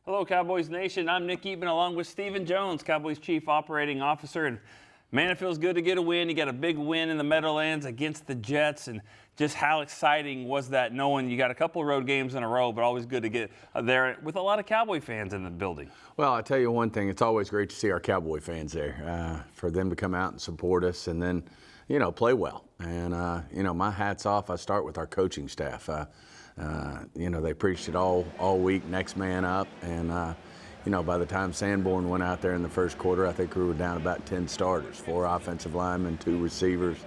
Hello, Cowboys Nation. I'm Nick Eatman along with Stephen Jones, Cowboys Chief Operating Officer. And man, it feels good to get a win. You got a big win in the Meadowlands against the Jets. And just how exciting was that knowing you got a couple of road games in a row, but always good to get there with a lot of Cowboy fans in the building. Well, I'll tell you one thing. It's always great to see our Cowboy fans there, for them to come out and support us and then, play well. And, my hat's off. I start with our coaching staff. They preached it all week, next man up. And, by the time Sanborn went out there in the first quarter, I think we were down about 10 starters, 4 offensive linemen, 2 receivers,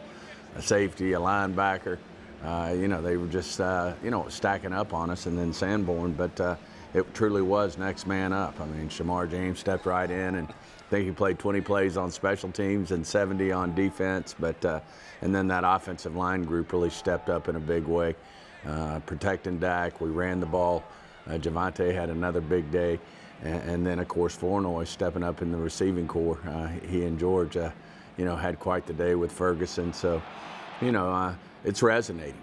a safety, a linebacker. They were just, stacking up on us, and then Sanborn. But it truly was next man up. I mean, Shamar James stepped right in, and I think he played 20 plays on special teams and 70 on defense. But and then that offensive line group really stepped up in a big way. Protecting Dak, we ran the ball. Javonte had another big day, and then of course Flournoy stepping up in the receiving corps. He and George, had quite the day with Ferguson. So, it's resonating.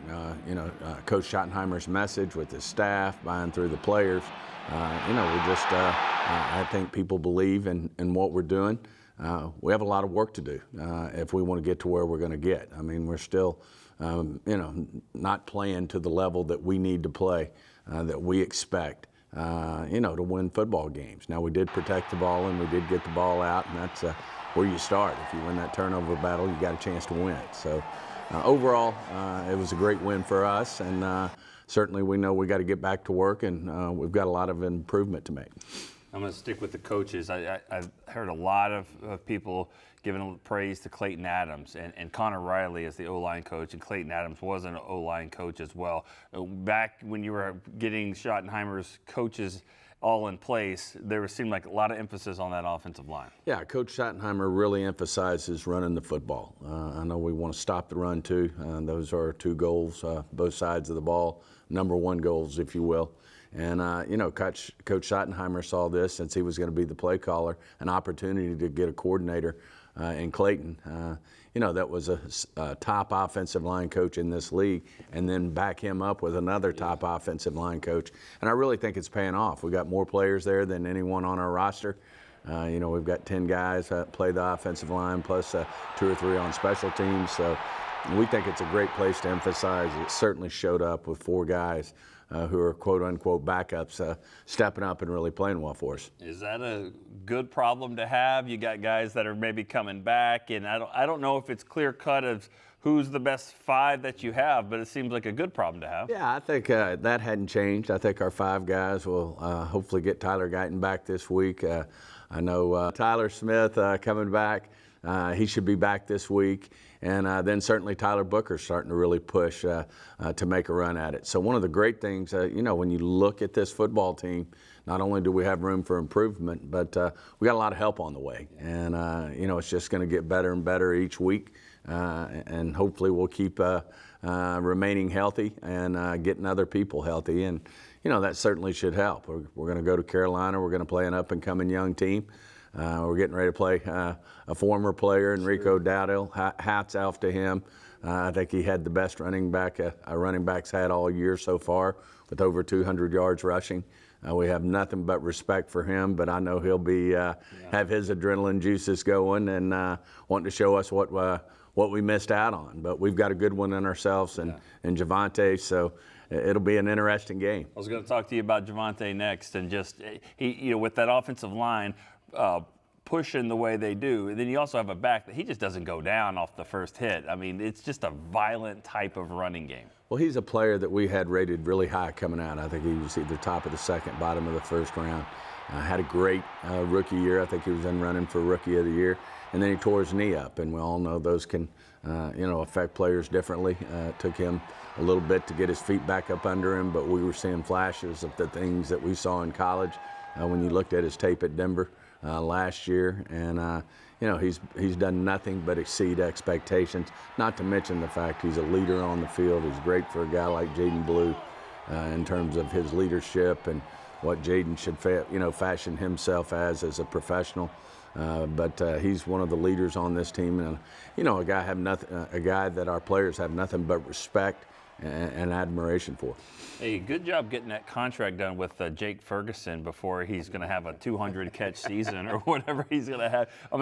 Coach Schottenheimer's message with his staff, buying through the players. I think people believe in what we're doing. We have a lot of work to do if we want to get to where we're going to get. I mean, we're still, not playing to the level that we need to play, that we expect, to win football games. Now, we did protect the ball and we did get the ball out, and that's where you start. If you win that turnover battle, you got a chance to win. So, overall, it was a great win for us, and certainly we know we got to get back to work, and we've got a lot of improvement to make. I'm going to stick with the coaches. I've heard a lot of people giving praise to Clayton Adams and Connor Riley as the O-line coach, and Clayton Adams was an O-line coach as well. Back when you were getting Schottenheimer's coaches all in place, there seemed like a lot of emphasis on that offensive line. Yeah, Coach Schottenheimer really emphasizes running the football. I know we want to stop the run too. Those are our 2 goals, both sides of the ball, number 1 goals, if you will. And, Coach Schottenheimer saw this, since he was going to be the play caller, an opportunity to get a coordinator in Clayton, that was a top offensive line coach in this league, and then back him up with another top offensive line coach. And I really think it's paying off. We got more players there than anyone on our roster. We've got 10 guys that play the offensive line, plus 2 or 3 on special teams. So we think it's a great place to emphasize. It certainly showed up with 4 guys who are quote-unquote backups, stepping up and really playing well for us. Is that a good problem to have? You got guys that are maybe coming back, and I don't know if it's clear-cut of who's the best 5 that you have, but it seems like a good problem to have. Yeah, I think that hadn't changed. I think our 5 guys will hopefully get Tyler Guyton back this week. I know Tyler Smith coming back. He should be back this week. And then certainly Tyler Booker's starting to really push to make a run at it. So one of the great things, when you look at this football team, not only do we have room for improvement, but we got a lot of help on the way. And, it's just going to get better and better each week. And hopefully we'll keep remaining healthy and getting other people healthy. And, that certainly should help. We're going to go to Carolina. We're going to play an up-and-coming young team. We're getting ready to play a former player, Enrico Dowdell. Hats off to him. I think he had the best running back our running backs had all year so far, with over 200 yards rushing. We have nothing but respect for him, but I know he'll be have his adrenaline juices going and wanting to show us what we missed out on. But we've got a good one in ourselves and Javonte, so it'll be an interesting game. I was going to talk to you about Javonte next, and just he, with that offensive line pushing the way they do. And then you also have a back that he just doesn't go down off the first hit. I mean, it's just a violent type of running game. Well, he's a player that we had rated really high coming out. I think he was either top of the second, bottom of the first round. Had a great rookie year. I think he was in running for Rookie of the Year. And then he tore his knee up, and we all know those can, affect players differently. It took him a little bit to get his feet back up under him, but we were seeing flashes of the things that we saw in college when you looked at his tape at Denver last year. And, he's done nothing but exceed expectations, not to mention the fact he's a leader on the field. He's great for a guy like Jaden Blue in terms of his leadership and what Jaden should fashion himself as a professional. But he's one of the leaders on this team, and a guy that our players have nothing but respect and admiration for. Hey, good job getting that contract done with Jake Ferguson before he's going to have a 200 catch season or whatever he's going to have. I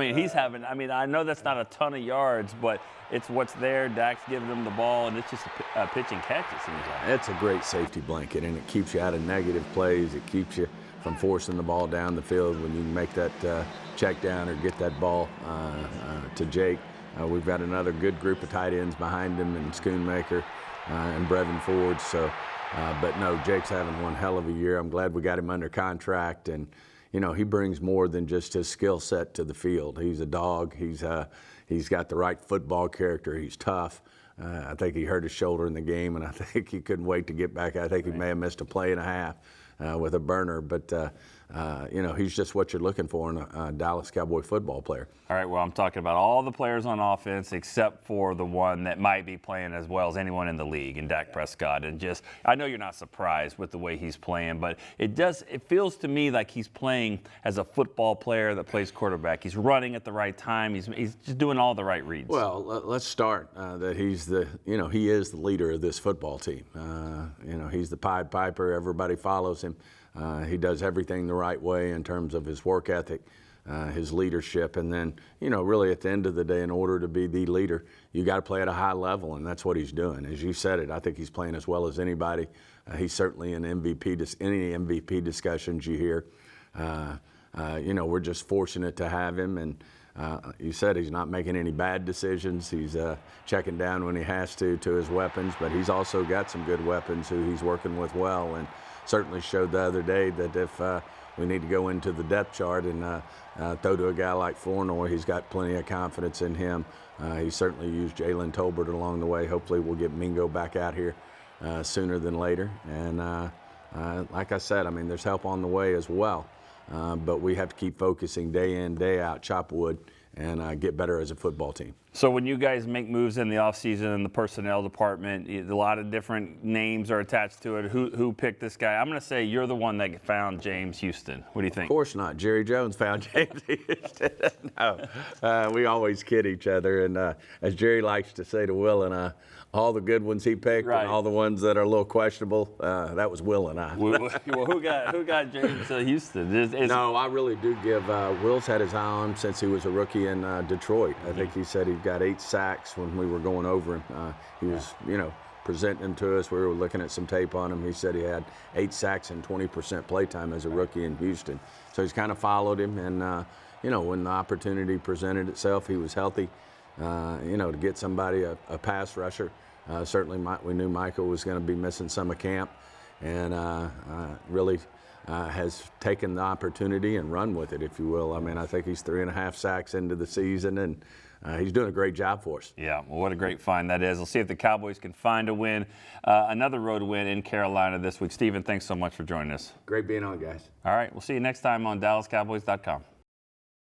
mean, I know that's not a ton of yards, but it's what's there. Dak's giving him the ball, and it's just a pitch and catch, it seems like. It's a great safety blanket, and it keeps you out of negative plays. It keeps you from forcing the ball down the field when you make that check down or get that ball to Jake. We've got another good group of tight ends behind him, and Schoonmaker and Brevin Ford. So, but no, Jake's having one hell of a year. I'm glad we got him under contract, and he brings more than just his skill set to the field. He's a dog. He's got the right football character. He's tough. I think he hurt his shoulder in the game, and I think he couldn't wait to get back. I think he may have missed a play and a half with a burner, but he's just what you're looking for in a Dallas Cowboy football player. All right, well, I'm talking about all the players on offense except for the one that might be playing as well as anyone in the league, and Dak Prescott. And I know you're not surprised with the way he's playing, but it feels to me like he's playing as a football player that plays quarterback. He's running at the right time. He's just doing all the right reads. Well, let's start that he is the leader of this football team. He's the Pied Piper. Everybody follows him. He does everything the right way in terms of his work ethic, his leadership, and then, really at the end of the day, in order to be the leader, you got to play at a high level, and that's what he's doing. As you said it, I think he's playing as well as anybody. He's certainly in any MVP discussions you hear. We're just fortunate to have him, and you said he's not making any bad decisions. He's checking down when he has to his weapons, but he's also got some good weapons who he's working with well, and certainly showed the other day that if we need to go into the depth chart and throw to a guy like Flournoy, he's got plenty of confidence in him. He certainly used Jalen Tolbert along the way. Hopefully we'll get Mingo back out here sooner than later. And like I said, there's help on the way as well. But we have to keep focusing day in, day out, chop wood, and get better as a football team. So when you guys make moves in the offseason in the personnel department, a lot of different names are attached to it. Who picked this guy? I'm going to say you're the one that found James Houston. What do you think? Of course not. Jerry Jones found James Houston. No, we always kid each other. And as Jerry likes to say to Will and I, all the good ones he picked and all the ones that are a little questionable, that was Will and I. Well, who got James Houston? No, I really do give Will's had his eye on him since he was a rookie in Detroit. I think he said he got 8 sacks when we were going over him. He was, presenting him to us. We were looking at some tape on him. He said he had 8 sacks and 20% playtime as a rookie in Houston. So he's kind of followed him. And, when the opportunity presented itself, he was healthy, to get somebody a pass rusher. Certainly we knew Michael was going to be missing some of camp, and really has taken the opportunity and run with it, if you will. I think he's 3.5 sacks into the season, and he's doing a great job for us. Yeah, well, what a great find that is. We'll see if the Cowboys can find a win, another road win in Carolina this week. Stephen, thanks so much for joining us. Great being on, guys. All right, we'll see you next time on DallasCowboys.com.